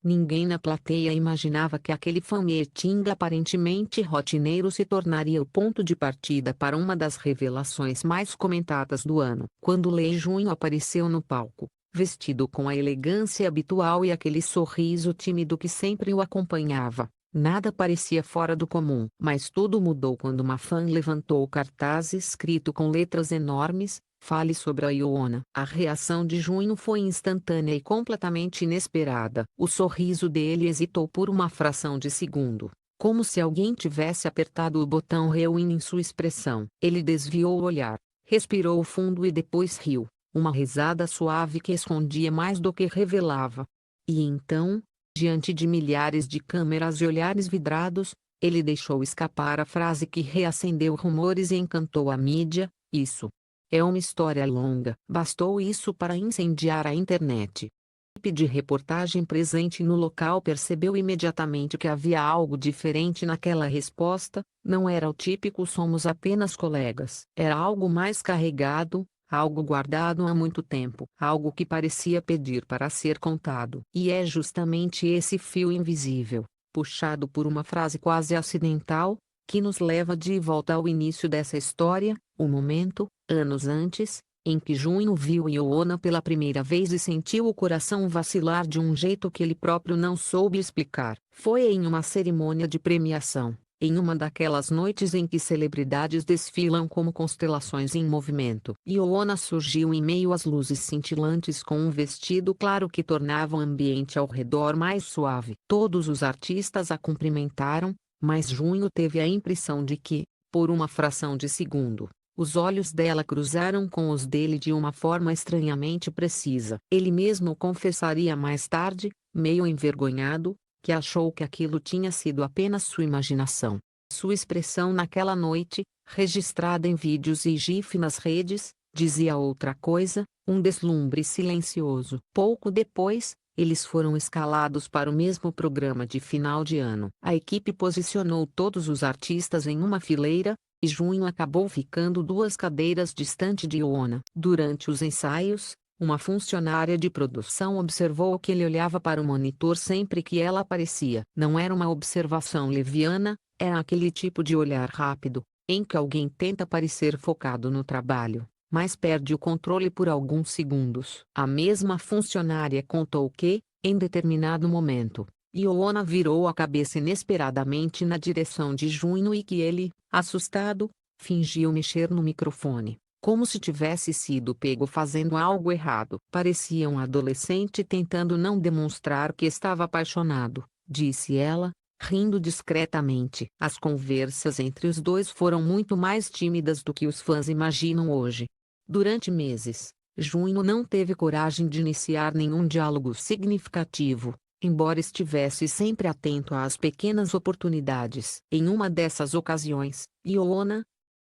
Ninguém na plateia imaginava que aquele fanmeeting aparentemente rotineiro se tornaria o ponto de partida para uma das revelações mais comentadas do ano. Quando Lee Junho apareceu no palco, vestido com a elegância habitual e aquele sorriso tímido que sempre o acompanhava, nada parecia fora do comum. Mas tudo mudou quando uma fã levantou o cartaz escrito com letras enormes: "Fale sobre a Ioana". A reação de Junho foi instantânea e completamente inesperada. O sorriso dele hesitou por uma fração de segundo, como se alguém tivesse apertado o botão rewind em sua expressão. Ele desviou o olhar, respirou fundo e depois riu, uma risada suave que escondia mais do que revelava. E então, diante de milhares de câmeras e olhares vidrados, ele deixou escapar a frase que reacendeu rumores e encantou a mídia: "Isso é uma história longa". Bastou isso para incendiar a internet. A equipe de reportagem presente no local percebeu imediatamente que havia algo diferente naquela resposta. Não era o típico "somos apenas colegas". Era algo mais carregado, algo guardado há muito tempo, algo que parecia pedir para ser contado. E é justamente esse fio invisível, puxado por uma frase quase acidental, que nos leva de volta ao início dessa história, o momento, anos antes, em que Junho viu Ioana pela primeira vez e sentiu o coração vacilar de um jeito que ele próprio não soube explicar. Foi em uma cerimônia de premiação, em uma daquelas noites em que celebridades desfilam como constelações em movimento. Ioana surgiu em meio às luzes cintilantes com um vestido claro que tornava o ambiente ao redor mais suave. Todos os artistas a cumprimentaram, mas Junho teve a impressão de que, por uma fração de segundo, os olhos dela cruzaram com os dele de uma forma estranhamente precisa. Ele mesmo confessaria mais tarde, meio envergonhado, que achou que aquilo tinha sido apenas sua imaginação. Sua expressão naquela noite, registrada em vídeos e GIF nas redes, dizia outra coisa, um deslumbre silencioso. Pouco depois, eles foram escalados para o mesmo programa de final de ano. A equipe posicionou todos os artistas em uma fileira, e Junho acabou ficando 2 cadeiras distante de Ioana. Durante os ensaios, uma funcionária de produção observou que ele olhava para o monitor sempre que ela aparecia. Não era uma observação leviana, era aquele tipo de olhar rápido, em que alguém tenta parecer focado no trabalho, mas perde o controle por alguns segundos. A mesma funcionária contou que, em determinado momento, Ioana virou a cabeça inesperadamente na direção de Junho e que ele, assustado, fingiu mexer no microfone, como se tivesse sido pego fazendo algo errado. Parecia um adolescente tentando não demonstrar que estava apaixonado, disse ela, rindo discretamente. As conversas entre os dois foram muito mais tímidas do que os fãs imaginam hoje. Durante meses, Junho não teve coragem de iniciar nenhum diálogo significativo, embora estivesse sempre atento às pequenas oportunidades. Em uma dessas ocasiões, Ioana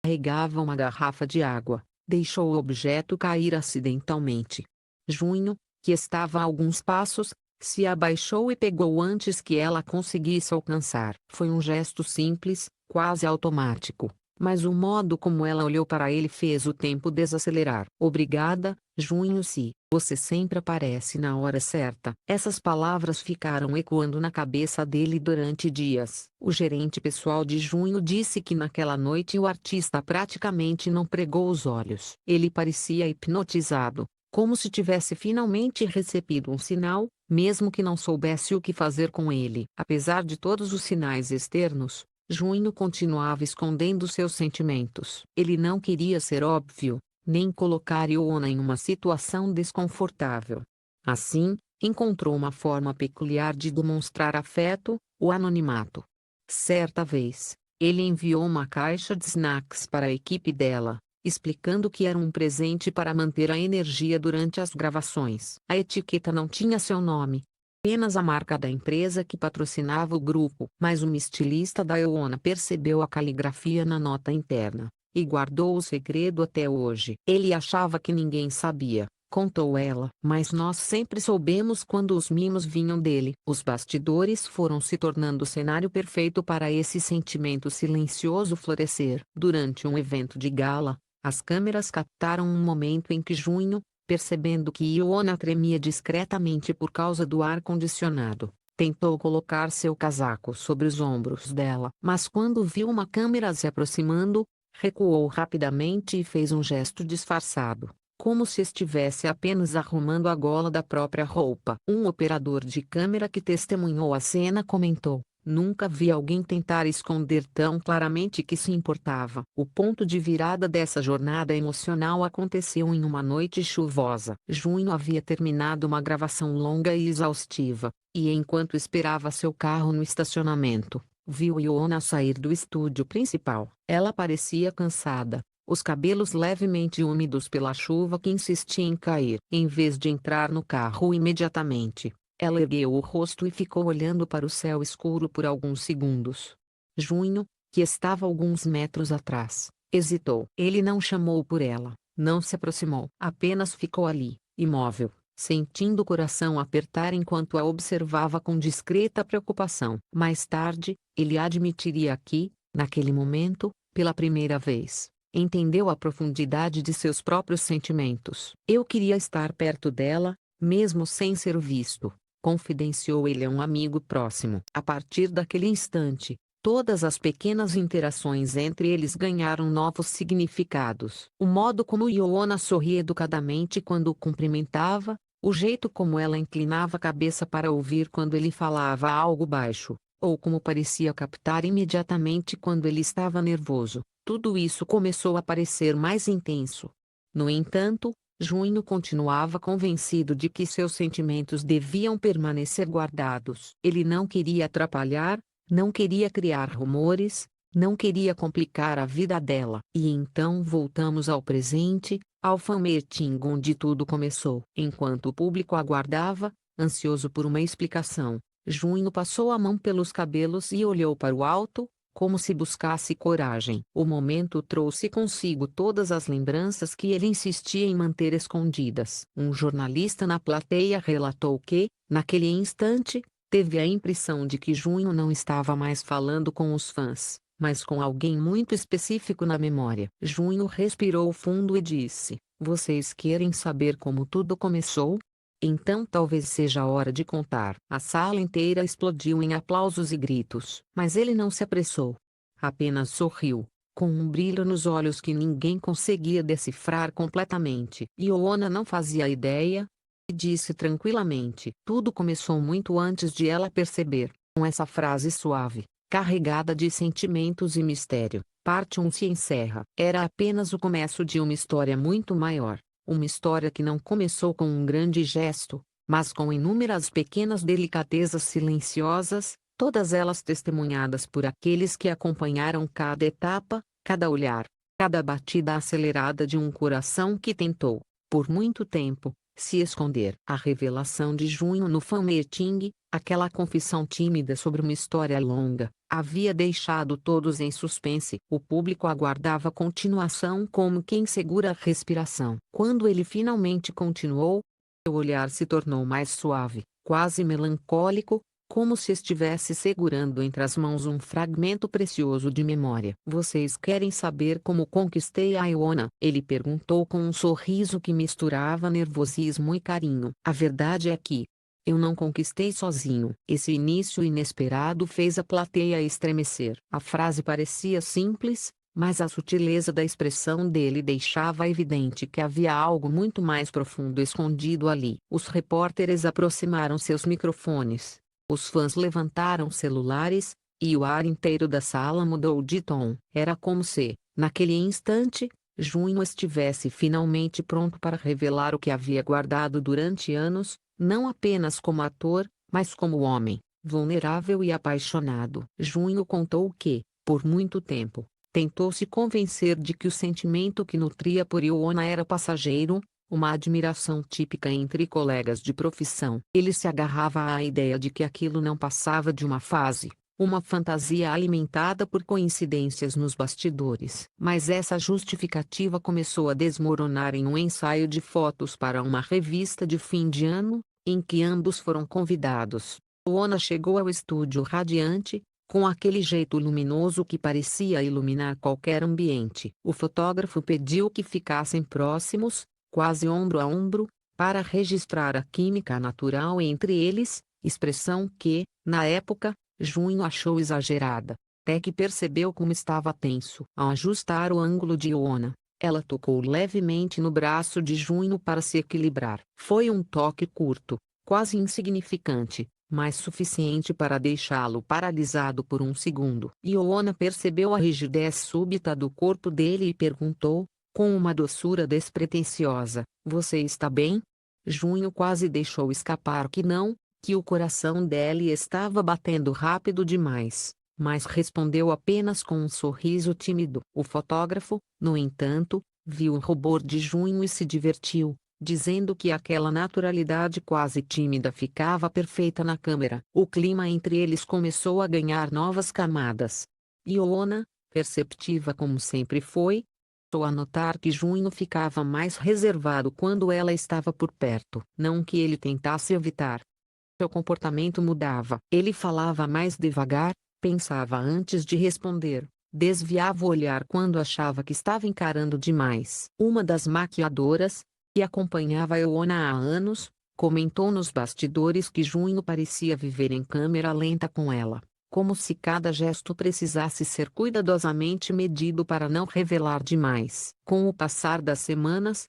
carregava uma garrafa de água, deixou o objeto cair acidentalmente. Junho, que estava a alguns passos, se abaixou e pegou antes que ela conseguisse alcançar. Foi um gesto simples, quase automático, mas o modo como ela olhou para ele fez o tempo desacelerar. "Obrigada, Junho, se você sempre aparece na hora certa". Essas palavras ficaram ecoando na cabeça dele durante dias. O gerente pessoal de Junho disse que naquela noite o artista praticamente não pregou os olhos. Ele parecia hipnotizado, como se tivesse finalmente recebido um sinal, mesmo que não soubesse o que fazer com ele. Apesar de todos os sinais externos, Junho continuava escondendo seus sentimentos. Ele não queria ser óbvio, nem colocar Ioana em uma situação desconfortável. Assim, encontrou uma forma peculiar de demonstrar afeto: o anonimato. Certa vez, ele enviou uma caixa de snacks para a equipe dela, explicando que era um presente para manter a energia durante as gravações. A etiqueta não tinha seu nome, apenas a marca da empresa que patrocinava o grupo. Mas uma estilista da Ioana percebeu a caligrafia na nota interna, e guardou o segredo até hoje. "Ele achava que ninguém sabia", contou ela, "mas nós sempre soubemos quando os mimos vinham dele". Os bastidores foram se tornando o cenário perfeito para esse sentimento silencioso florescer. Durante um evento de gala, as câmeras captaram um momento em que Junho, percebendo que Ioana tremia discretamente por causa do ar-condicionado, Tentou colocar seu casaco sobre os ombros dela, mas quando viu uma câmera se aproximando, recuou rapidamente e fez um gesto disfarçado, como se estivesse apenas arrumando a gola da própria roupa. Um operador de câmera que testemunhou a cena comentou: "Nunca vi alguém tentar esconder tão claramente que se importava." O ponto de virada dessa jornada emocional aconteceu em uma noite chuvosa. Junho havia terminado uma gravação longa e exaustiva, e enquanto esperava seu carro no estacionamento, viu Ioana sair do estúdio principal. Ela parecia cansada, os cabelos levemente úmidos pela chuva que insistia em cair. Em vez de entrar no carro imediatamente, ela ergueu o rosto e ficou olhando para o céu escuro por alguns segundos. Junho, que estava alguns metros atrás, hesitou. Ele não chamou por ela, não se aproximou. Apenas ficou ali, imóvel, sentindo o coração apertar enquanto a observava com discreta preocupação. Mais tarde, ele admitiria que, naquele momento, pela primeira vez, entendeu a profundidade de seus próprios sentimentos. "Eu queria estar perto dela, mesmo sem ser visto", confidenciou ele a um amigo próximo. A partir daquele instante, todas as pequenas interações entre eles ganharam novos significados. O modo como Ioana sorria educadamente quando o cumprimentava, o jeito como ela inclinava a cabeça para ouvir quando ele falava algo baixo, ou como parecia captar imediatamente quando ele estava nervoso, tudo isso começou a parecer mais intenso. No entanto, Junho continuava convencido de que seus sentimentos deviam permanecer guardados. Ele não queria atrapalhar, não queria criar rumores, não queria complicar a vida dela. E então voltamos ao presente, ao fan-meeting onde tudo começou. Enquanto o público aguardava, ansioso por uma explicação, Junho passou a mão pelos cabelos e olhou para o alto, como se buscasse coragem. O momento trouxe consigo todas as lembranças que ele insistia em manter escondidas. Um jornalista na plateia relatou que, naquele instante, teve a impressão de que Junho não estava mais falando com os fãs, mas com alguém muito específico na memória. Junho respirou fundo e disse: "Vocês querem saber como tudo começou? Então talvez seja a hora de contar." A sala inteira explodiu em aplausos e gritos. Mas ele não se apressou. Apenas sorriu, com um brilho nos olhos que ninguém conseguia decifrar completamente. Ioana não fazia ideia, e disse tranquilamente. Tudo começou muito antes de ela perceber. Com essa frase suave, carregada de sentimentos e mistério, parte 1 se encerra. Era apenas o começo de uma história muito maior. Uma história que não começou com um grande gesto, mas com inúmeras pequenas delicadezas silenciosas, todas elas testemunhadas por aqueles que acompanharam cada etapa, cada olhar, cada batida acelerada de um coração que tentou, por muito tempo, se esconder. A revelação de Junho no fan-meeting, aquela confissão tímida sobre uma história longa, havia deixado todos em suspense. O público aguardava a continuação como quem segura a respiração. Quando ele finalmente continuou, seu olhar se tornou mais suave, quase melancólico, como se estivesse segurando entre as mãos um fragmento precioso de memória. "Vocês querem saber como conquistei a Ioana?" ele perguntou com um sorriso que misturava nervosismo e carinho. "A verdade é que eu não conquistei sozinho." Esse início inesperado fez a plateia estremecer. A frase parecia simples, mas a sutileza da expressão dele deixava evidente que havia algo muito mais profundo escondido ali. Os repórteres aproximaram seus microfones. Os fãs levantaram celulares, e o ar inteiro da sala mudou de tom. Era como se, naquele instante, Junho estivesse finalmente pronto para revelar o que havia guardado durante anos, não apenas como ator, mas como homem, vulnerável e apaixonado. Junho contou que, por muito tempo, tentou se convencer de que o sentimento que nutria por Ioana era passageiro, uma admiração típica entre colegas de profissão. Ele se agarrava à ideia de que aquilo não passava de uma fase, uma fantasia alimentada por coincidências nos bastidores. Mas essa justificativa começou a desmoronar em um ensaio de fotos para uma revista de fim de ano, em que ambos foram convidados. Ioana chegou ao estúdio radiante, com aquele jeito luminoso que parecia iluminar qualquer ambiente. O fotógrafo pediu que ficassem próximos, quase ombro a ombro, para registrar a química natural entre eles, expressão que, na época, Junho achou exagerada, até que percebeu como estava tenso. Ao ajustar o ângulo de Ioana, ela tocou levemente no braço de Junho para se equilibrar. Foi um toque curto, quase insignificante, mas suficiente para deixá-lo paralisado por um segundo. Ioana percebeu a rigidez súbita do corpo dele e perguntou, com uma doçura despretensiosa: "Você está bem?" Junho quase deixou escapar que não, que o coração dele estava batendo rápido demais, mas respondeu apenas com um sorriso tímido. O fotógrafo, no entanto, viu o rubor de Junho e se divertiu, dizendo que aquela naturalidade quase tímida ficava perfeita na câmera. O clima entre eles começou a ganhar novas camadas. Ioana, perceptiva como sempre foi, começou a notar que Junho ficava mais reservado quando ela estava por perto. Não que ele tentasse evitar. Seu comportamento mudava. Ele falava mais devagar, pensava antes de responder, desviava o olhar quando achava que estava encarando demais. Uma das maquiadoras, que acompanhava Ioana há anos, comentou nos bastidores que Junho parecia viver em câmera lenta com ela, como se cada gesto precisasse ser cuidadosamente medido para não revelar demais. Com o passar das semanas,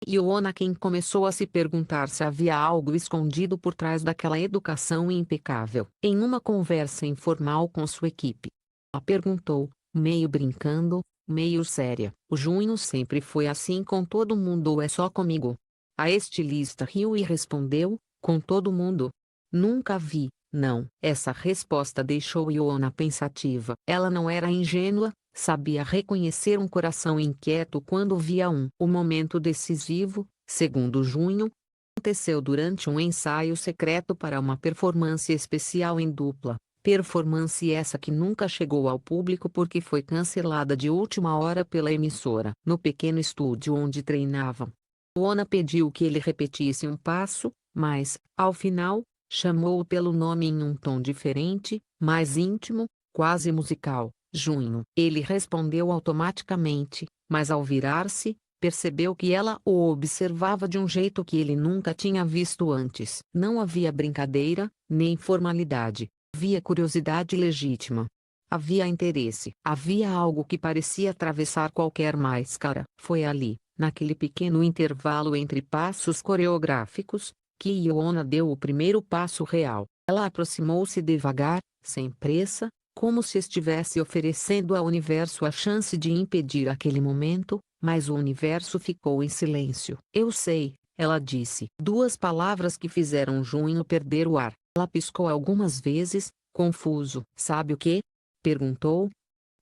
Ioana quem começou a se perguntar se havia algo escondido por trás daquela educação impecável. Em uma conversa informal com sua equipe, ela perguntou, meio brincando, meio séria: "O Junho sempre foi assim com todo mundo ou é só comigo?" A estilista riu e respondeu: "Com todo mundo. Nunca vi, não." Essa resposta deixou Ioana pensativa. Ela não era ingênua, sabia reconhecer um coração inquieto quando via um. O momento decisivo, segundo Junho, aconteceu durante um ensaio secreto para uma performance especial em dupla. Performance essa que nunca chegou ao público porque foi cancelada de última hora pela emissora. No pequeno estúdio onde treinavam, Ioana pediu que ele repetisse um passo, mas, ao final, chamou-o pelo nome em um tom diferente, mais íntimo, quase musical: "Junho." Ele respondeu automaticamente, mas ao virar-se, percebeu que ela o observava de um jeito que ele nunca tinha visto antes. Não havia brincadeira, nem formalidade. Havia curiosidade legítima. Havia interesse. Havia algo que parecia atravessar qualquer máscara. Foi ali, naquele pequeno intervalo entre passos coreográficos, que Ioana deu o primeiro passo real. Ela aproximou-se devagar, sem pressa, como se estivesse oferecendo ao universo a chance de impedir aquele momento, mas o universo ficou em silêncio. "Eu sei", ela disse. Duas palavras que fizeram Junho perder o ar. Ela piscou algumas vezes, confuso. "Sabe o quê?" perguntou,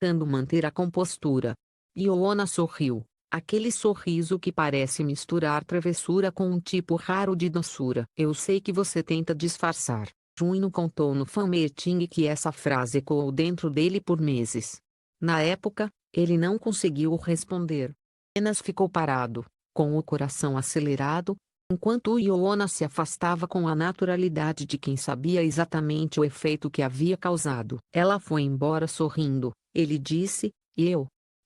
tentando manter a compostura. Ioana sorriu. Aquele sorriso que parece misturar travessura com um tipo raro de doçura. "Eu sei que você tenta disfarçar." Junho contou no fan-meeting que essa frase ecoou dentro dele por meses. Na época, ele não conseguiu responder. Apenas ficou parado, com o coração acelerado, enquanto Ioana se afastava com a naturalidade de quem sabia exatamente o efeito que havia causado. Ela foi embora sorrindo. Ele disse, e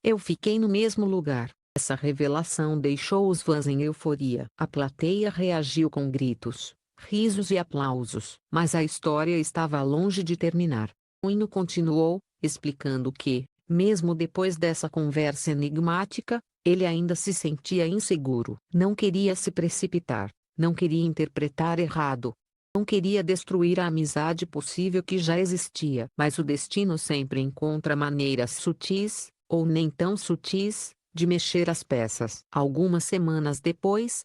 eu fiquei no mesmo lugar. Essa revelação deixou os fãs em euforia. A plateia reagiu com gritos, risos e aplausos. Mas a história estava longe de terminar. Junho continuou, explicando que, mesmo depois dessa conversa enigmática, ele ainda se sentia inseguro. Não queria se precipitar, não queria interpretar errado, não queria destruir a amizade possível que já existia. Mas o destino sempre encontra maneiras sutis, ou nem tão sutis, de mexer as peças. Algumas semanas depois,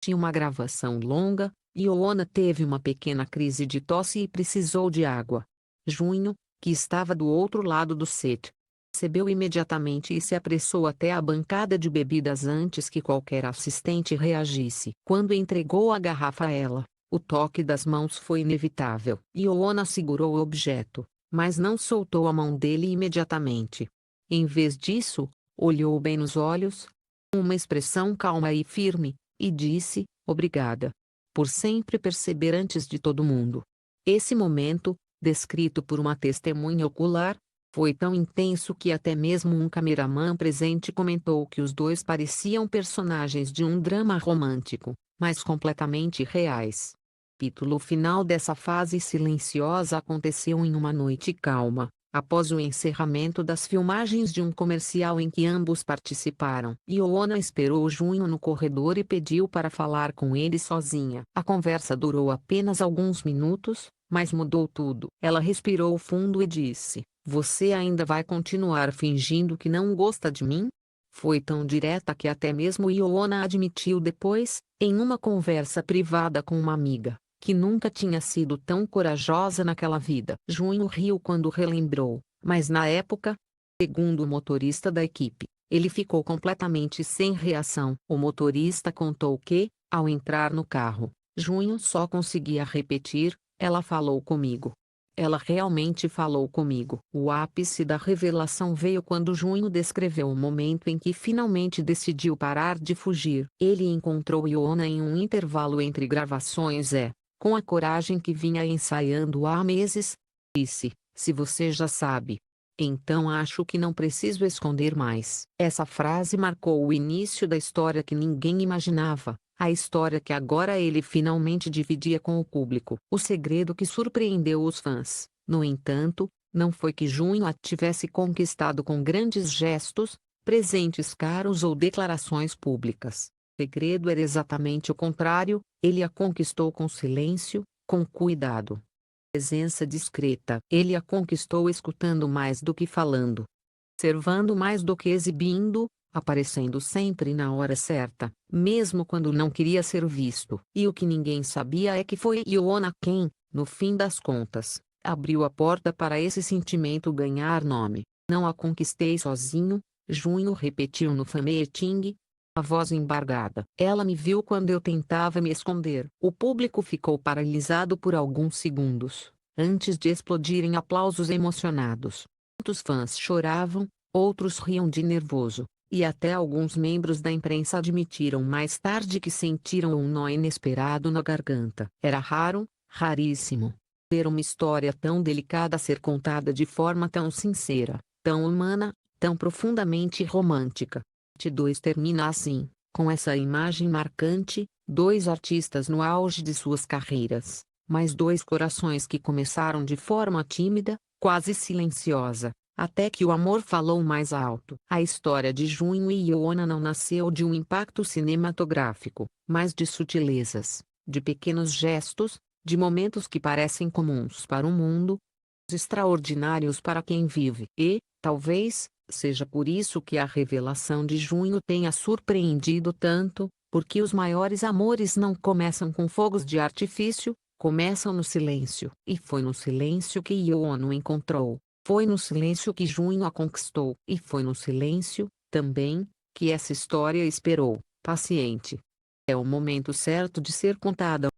tinha uma gravação longa, e Ioana teve uma pequena crise de tosse e precisou de água. Junho, que estava do outro lado do set, percebeu imediatamente e se apressou até a bancada de bebidas antes que qualquer assistente reagisse. Quando entregou a garrafa a ela, o toque das mãos foi inevitável. Ioana segurou o objeto, mas não soltou a mão dele imediatamente. Em vez disso, olhou bem nos olhos, com uma expressão calma e firme, e disse, "Obrigada. Por sempre perceber antes de todo mundo." Esse momento, descrito por uma testemunha ocular, foi tão intenso que até mesmo um cameraman presente comentou que os dois pareciam personagens de um drama romântico, mas completamente reais. capítulo final dessa fase silenciosa aconteceu em uma noite calma, após o encerramento das filmagens de um comercial em que ambos participaram. Ioana esperou Junho no corredor e pediu para falar com ele sozinha. A conversa durou apenas alguns minutos, mas mudou tudo. Ela respirou fundo e disse: "Você ainda vai continuar fingindo que não gosta de mim?" Foi tão direta que até mesmo Ioana admitiu depois, em uma conversa privada com uma amiga, que nunca tinha sido tão corajosa naquela vida. Junho riu quando relembrou, mas na época, segundo o motorista da equipe, ele ficou completamente sem reação. O motorista contou que, ao entrar no carro, Junho só conseguia repetir: "Ela falou comigo. Ela realmente falou comigo." O ápice da revelação veio quando Junho descreveu o momento em que finalmente decidiu parar de fugir. Ele encontrou Ioana em um intervalo entre gravações e, com a coragem que vinha ensaiando há meses, disse: "Se você já sabe, então acho que não preciso esconder mais." Essa frase marcou o início da história que ninguém imaginava. A história que agora ele finalmente dividia com o público. O segredo que surpreendeu os fãs, no entanto, não foi que Junho a tivesse conquistado com grandes gestos, presentes caros ou declarações públicas. O segredo era exatamente o contrário: ele a conquistou com silêncio, com cuidado. Presença discreta. Ele a conquistou escutando mais do que falando, observando mais do que exibindo, aparecendo sempre na hora certa, mesmo quando não queria ser visto. E o que ninguém sabia é que foi Ioana quem, no fim das contas, abriu a porta para esse sentimento ganhar nome. "Não a conquistei sozinho", Junho repetiu no fan-meeting, a voz embargada. "Ela me viu quando eu tentava me esconder." O público ficou paralisado por alguns segundos, antes de explodir em aplausos emocionados. Muitos fãs choravam, outros riam de nervoso, e até alguns membros da imprensa admitiram mais tarde que sentiram um nó inesperado na garganta. Era raro, raríssimo, ver uma história tão delicada ser contada de forma tão sincera, tão humana, tão profundamente romântica. Parte 2 termina assim, com essa imagem marcante: dois artistas no auge de suas carreiras, mas dois corações que começaram de forma tímida, quase silenciosa, até que o amor falou mais alto. A história de Junho e Ioana não nasceu de um impacto cinematográfico, mas de sutilezas, de pequenos gestos, de momentos que parecem comuns para o mundo, extraordinários para quem vive. E, talvez, seja por isso que a revelação de Junho tenha surpreendido tanto, porque os maiores amores não começam com fogos de artifício, começam no silêncio. E foi no silêncio que Ioana o encontrou. Foi no silêncio que Junho a conquistou. E foi no silêncio, também, que essa história esperou, paciente. É o momento certo de ser contada.